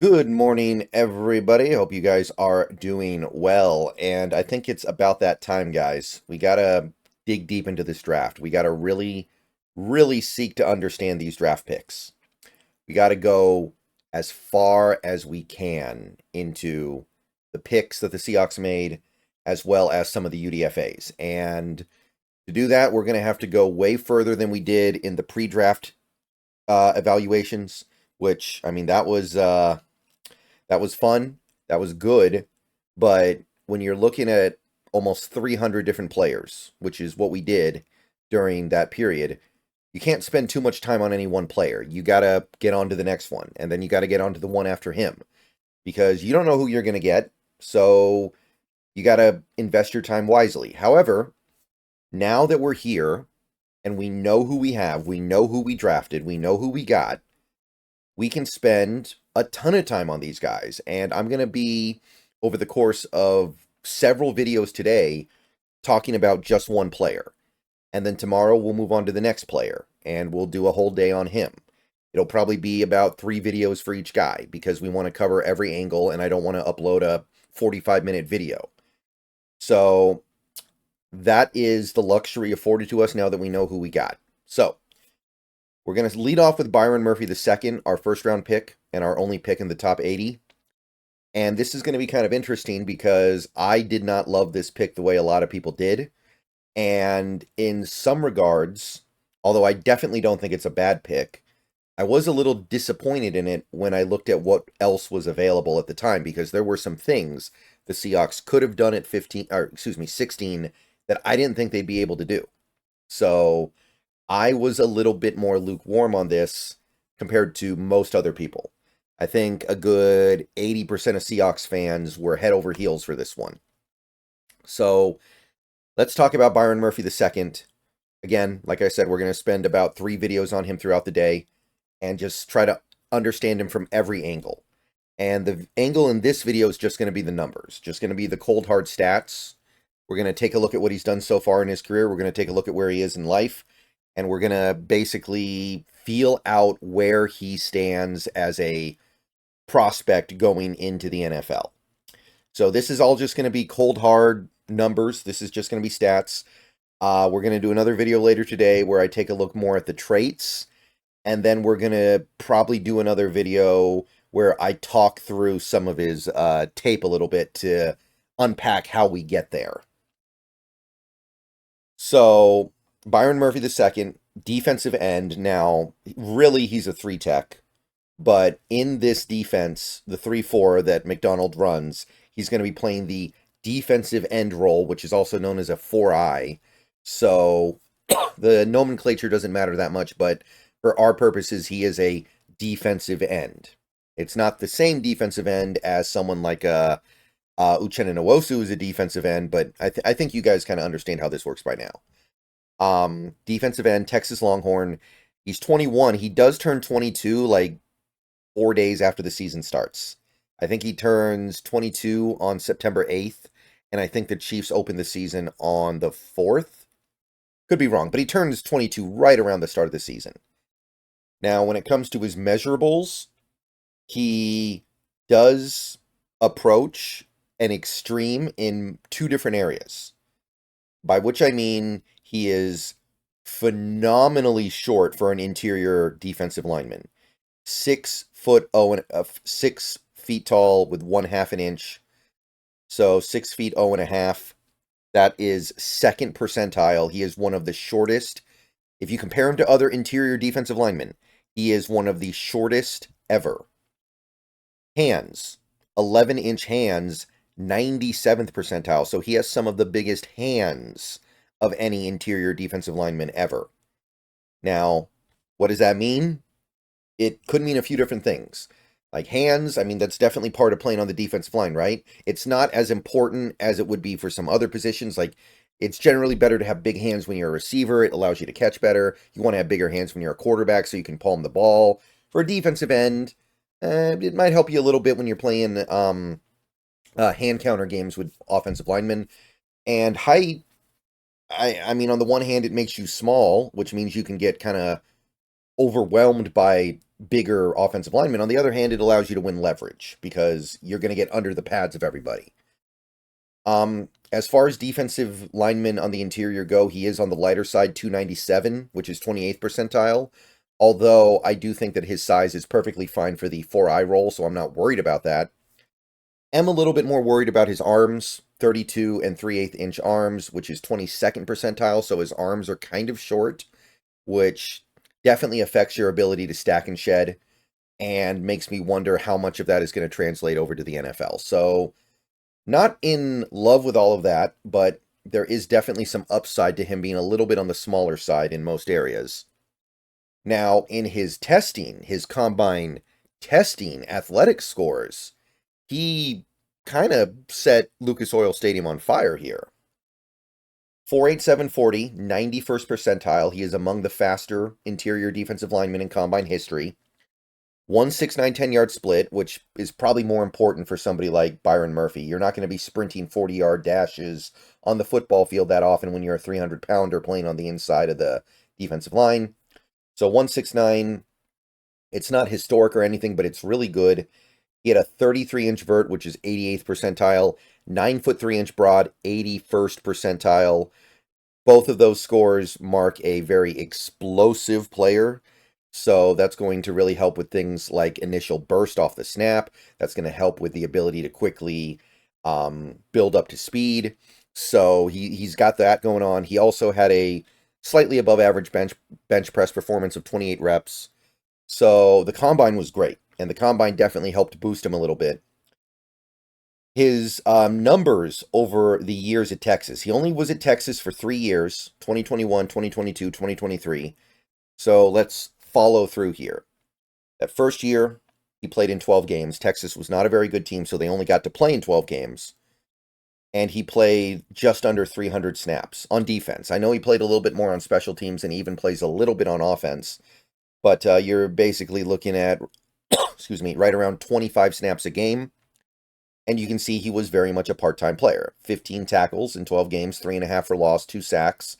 Good morning, everybody. Hope you guys are doing well. And I think it's about that time, guys. We got to dig deep into this draft. We got to really seek to understand these draft picks. We got to go as far as we can into the picks that the Seahawks made, as well as some of the UDFAs. And to do that, we're going to have to go way further than we did in the pre-draft evaluations, which, I mean, that was fun. That was good. But when you're looking at almost 300 different players, which is what we did during that period, you can't spend too much time on any one player. You got to get on to the next one, and then you got to get on to the one after him because you don't know who you're going to get. So you got to invest your time wisely. However, now that we're here and we know who we have, we know who we drafted, we know who we got, we can spend a ton of time on these guys. And I'm going to be, over the course of several videos today, talking about just one player. And then tomorrow we'll move on to the next player and we'll do a whole day on him. It'll probably be about 3 videos for each guy because we want to cover every angle and I don't want to upload a 45-minute video. So that is the luxury afforded to us now that we know who we got. So we're going to lead off with Byron Murphy II, our first-round pick and our only pick in the top 80. And this is going to be kind of interesting because I did not love this pick the way a lot of people did. And in some regards, although I definitely don't think it's a bad pick, I was a little disappointed in it when I looked at what else was available at the time because there were some things the Seahawks could have done at 16 that I didn't think they'd be able to do. So I was a little bit more lukewarm on this compared to most other people. I think a good 80% of Seahawks fans were head over heels for this one. So let's talk about Byron Murphy II. Again, like I said, we're going to spend about 3 videos on him throughout the day and just try to understand him from every angle. And the angle in this video is just going to be the numbers, just going to be the cold hard stats. We're going to take a look at what he's done so far in his career. We're going to take a look at where he is in life. And we're going to basically feel out where he stands as a prospect going into the NFL. So this is all just going to be cold, hard numbers. This is just going to be stats. We're going to do another video later today where I take a look more at the traits. And then we're going to probably do another video where I talk through some of his tape a little bit to unpack how we get there. So Byron Murphy II, defensive end. Now, really, he's a 3-tech. But in this defense, the 3-4 that McDonald runs, he's going to be playing the defensive end role, which is also known as a 4-eye. So the nomenclature doesn't matter that much, but for our purposes, he is a defensive end. It's not the same defensive end as someone like Uchenna Nwosu is a defensive end, but I think you guys kind of understand how this works by now. Defensive end, Texas Longhorn. He's 21. He does turn 22 like 4 days after the season starts. I think he turns 22 on September 8th, and I think the Chiefs open the season on the 4th. Could be wrong, but he turns 22 right around the start of the season. Now, when it comes to his measurables, he does approach an extreme in 2 different areas. By which I mean he is phenomenally short for an interior defensive lineman. 6 feet tall with 1/2 an inch. So 6 feet 0.5. That is second percentile. He is one of the shortest. If you compare him to other interior defensive linemen, he is one of the shortest ever. Hands, 11-inch hands, 97th percentile. So he has some of the biggest hands of any interior defensive lineman ever. Now, what does that mean? It could mean a few different things. Like hands, I mean, that's definitely part of playing on the defensive line, right? It's not as important as it would be for some other positions. Like, it's generally better to have big hands when you're a receiver. It allows you to catch better. You want to have bigger hands when you're a quarterback so you can palm the ball. For a defensive end, it might help you a little bit when you're playing hand counter games with offensive linemen. And height, I mean, on the one hand, it makes you small, which means you can get kind of overwhelmed by bigger offensive linemen. On the other hand, it allows you to win leverage because you're going to get under the pads of everybody. As far as defensive linemen on the interior go, he is on the lighter side, 297, which is 28th percentile. Although I do think that his size is perfectly fine for the 4-eye roll, so I'm not worried about that. Am a little bit more worried about his arms, 32 and 3/8 inch arms, which is 22nd percentile, so his arms are kind of short, which definitely affects your ability to stack and shed, and makes me wonder how much of that is going to translate over to the NFL. So, not in love with all of that, but there is definitely some upside to him being a little bit on the smaller side in most areas. Now, in his testing, his combine testing athletic scores, he kind of set Lucas Oil Stadium on fire here. 4.8740, 91st percentile. He is among the faster interior defensive linemen in combine history. 1.69 10-yard split, which is probably more important for somebody like Byron Murphy. You're not going to be sprinting 40-yard dashes on the football field that often when you're a 300-pounder playing on the inside of the defensive line. So 1.69, it's not historic or anything, but it's really good. He had a 33-inch vert, which is 88th percentile, 9-foot 3-inch broad, 81st percentile. Both of those scores mark a very explosive player. So that's going to really help with things like initial burst off the snap. That's going to help with the ability to quickly build up to speed. So he's got that going on. He also had a slightly above average bench press performance of 28 reps. So the combine was great, and the combine definitely helped boost him a little bit. His numbers over the years at Texas. He only was at Texas for 3 years, 2021, 2022, 2023. So let's follow through here. That first year, he played in 12 games. Texas was not a very good team, so they only got to play in 12 games. And he played just under 300 snaps on defense. I know he played a little bit more on special teams and even plays a little bit on offense. But you're basically looking at, excuse me, right around 25 snaps a game. And you can see he was very much a part-time player. 15 tackles in 12 games, 3.5 for loss, 2 sacks,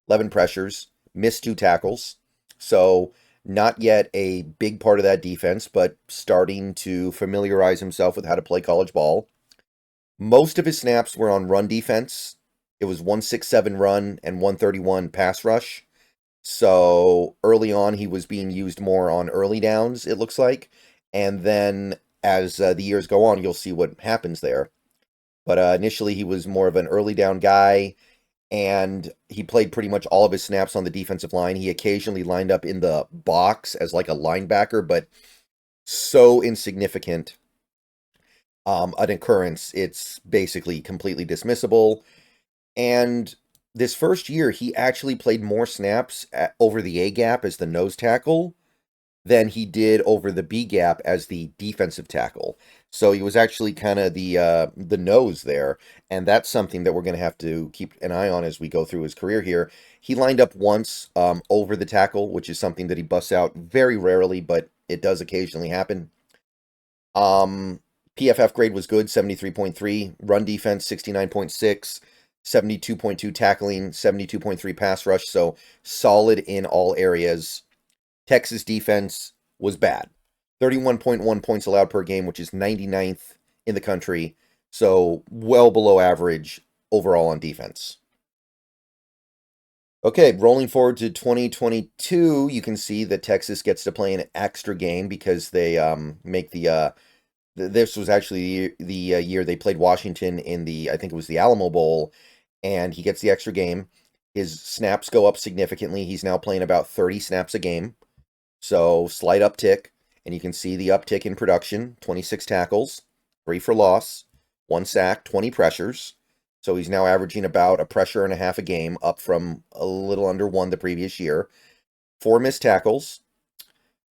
11 pressures, missed 2 tackles. So not yet a big part of that defense, but starting to familiarize himself with how to play college ball. Most of his snaps were on run defense. It was 167 run and 131 pass rush. So early on, he was being used more on early downs, it looks like. And then as the years go on, you'll see what happens there. But initially, he was more of an early down guy, and he played pretty much all of his snaps on the defensive line. He occasionally lined up in the box as like a linebacker, but so insignificant an occurrence, it's basically completely dismissible. And this first year, he actually played more snaps over the A gap as the nose tackle than he did over the B gap as the defensive tackle. So he was actually kind of the nose there, and that's something that we're going to have to keep an eye on as we go through his career here. He lined up once over the tackle, which is something that he busts out very rarely, but it does occasionally happen. PFF grade was good, 73.3. Run defense, 69.6. 72.2 tackling, 72.3 pass rush, so solid in all areas. Texas defense was bad. 31.1 points allowed per game, which is 99th in the country, so well below average overall on defense. Okay, rolling forward to 2022, you can see that Texas gets to play an extra game because they make the this was actually the year they played Washington in the, I think it was the Alamo Bowl, and he gets the extra game. His snaps go up significantly. He's now playing about 30 snaps a game. So slight uptick, and you can see the uptick in production, 26 tackles, 3 for loss, 1 sack, 20 pressures. So he's now averaging about a pressure and a half a game, up from a little under 1 the previous year. 4 missed tackles.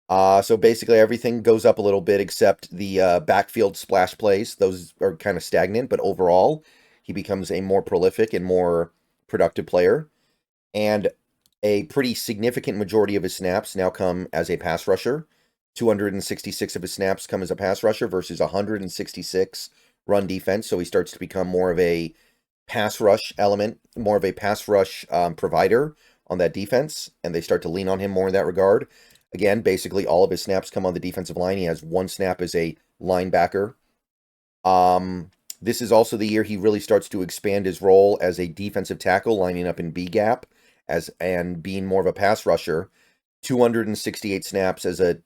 So basically everything goes up a little bit except the backfield splash plays. Those are kind of stagnant, but overall he becomes a more prolific and more productive player. And a pretty significant majority of his snaps now come as a pass rusher. 266 of his snaps come as a pass rusher versus 166 run defense. So he starts to become more of a pass rush element, more of a pass rush provider on that defense, and they start to lean on him more in that regard. Again, basically all of his snaps come on the defensive line. He has one snap as a linebacker. This is also the year he really starts to expand his role as a defensive tackle, lining up in B gap and being more of a pass rusher. 268 snaps as a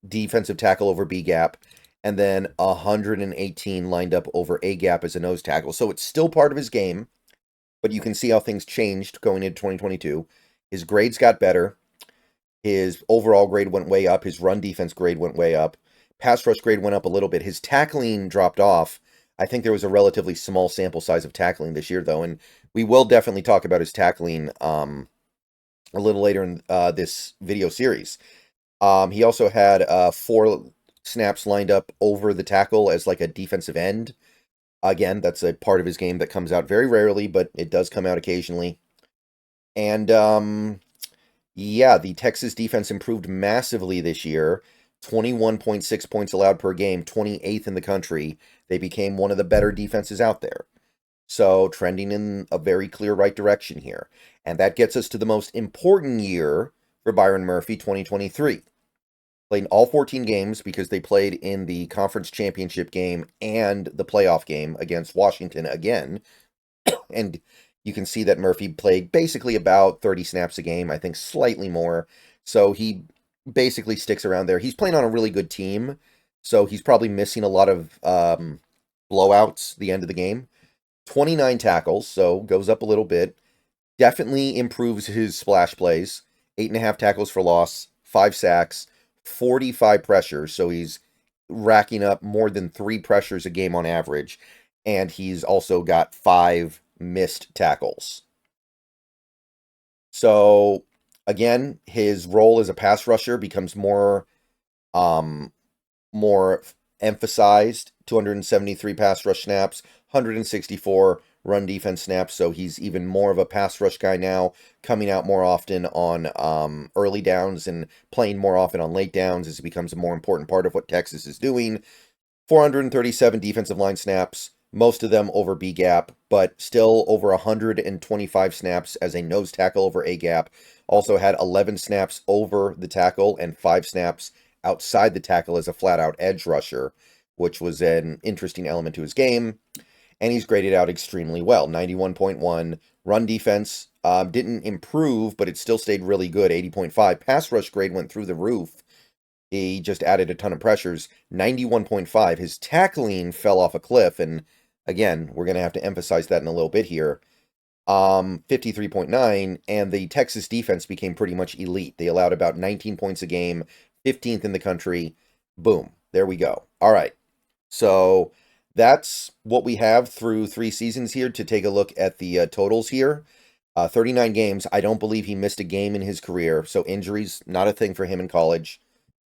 defensive tackle over B gap, and then 118 lined up over A gap as a nose tackle. So it's still part of his game, but you can see how things changed going into 2022. His grades got better. His overall grade went way up. His run defense grade went way up. Pass rush grade went up a little bit. His tackling dropped off. I think there was a relatively small sample size of tackling this year, though, and we will definitely talk about his tackling a little later in this video series. He also had 4 snaps lined up over the tackle as like a defensive end. Again, that's a part of his game that comes out very rarely, but it does come out occasionally. And yeah, the Texas defense improved massively this year. 21.6 points allowed per game, 28th in the country. They became one of the better defenses out there. So trending in a very clear right direction here. And that gets us to the most important year for Byron Murphy, 2023. Played all 14 games because they played in the conference championship game and the playoff game against Washington again. And you can see that Murphy played basically about 30 snaps a game, I think slightly more. So he basically sticks around there. He's playing on a really good team, so he's probably missing a lot of blowouts the end of the game. 29 tackles, so goes up a little bit. Definitely improves his splash plays. 8.5 tackles for loss, 5 sacks, 45 pressures, so he's racking up more than 3 pressures a game on average. And he's also got 5 missed tackles. So again, his role as a pass rusher becomes more emphasized. 273 pass rush snaps, 164 run defense snaps. So he's even more of a pass rush guy now, coming out more often on early downs and playing more often on late downs as it becomes a more important part of what Texas is doing. 437 defensive line snaps, most of them over B gap, but still over 125 snaps as a nose tackle over A gap. Also had 11 snaps over the tackle and 5 snaps outside the tackle as a flat-out edge rusher, which was an interesting element to his game. And he's graded out extremely well, 91.1. Run defense didn't improve, but it still stayed really good, 80.5. Pass rush grade went through the roof. He just added a ton of pressures, 91.5. His tackling fell off a cliff, and again, we're going to have to emphasize that in a little bit here. 53.9, and the Texas defense became pretty much elite. They allowed about 19 points a game, 15th in the country. Boom. There we go. All right. So that's what we have through 3 seasons here to take a look at the totals here. 39 games. I don't believe he missed a game in his career, so injuries, not a thing for him in college.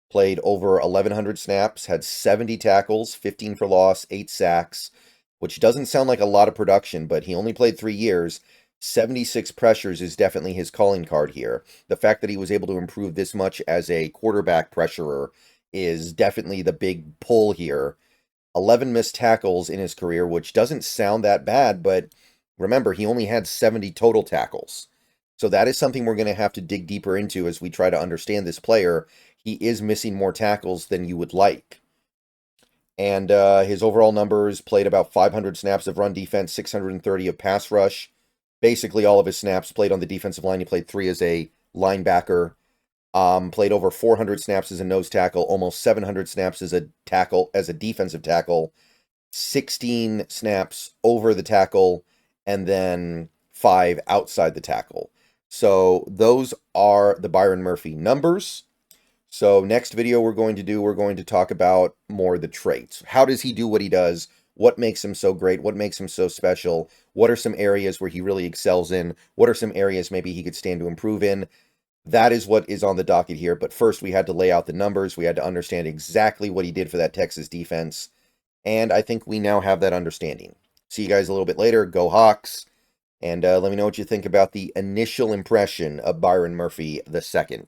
Played over 1,100 snaps, had 70 tackles, 15 for loss, 8 sacks, which doesn't sound like a lot of production, but he only played 3 years. 76 pressures is definitely his calling card here. The fact that he was able to improve this much as a quarterback pressurer is definitely the big pull here. 11 missed tackles in his career, which doesn't sound that bad, but remember, he only had 70 total tackles. So that is something we're going to have to dig deeper into as we try to understand this player. He is missing more tackles than you would like. And his overall numbers: played about 500 snaps of run defense, 630 of pass rush. Basically all of his snaps played on the defensive line. He played 3 as a linebacker. Played over 400 snaps as a nose tackle, almost 700 snaps as a tackle, as a defensive tackle, 16 snaps over the tackle, and then 5 outside the tackle. So those are the Byron Murphy numbers. So next video we're going to talk about more the traits. How does he do what he does? What makes him so great? What makes him so special? What are some areas where he really excels in? What are some areas maybe he could stand to improve in? That is what is on the docket here. But first we had to lay out the numbers. We had to understand exactly what he did for that Texas defense. And I think we now have that understanding. See you guys a little bit later. Go Hawks. And let me know what you think about the initial impression of Byron Murphy II.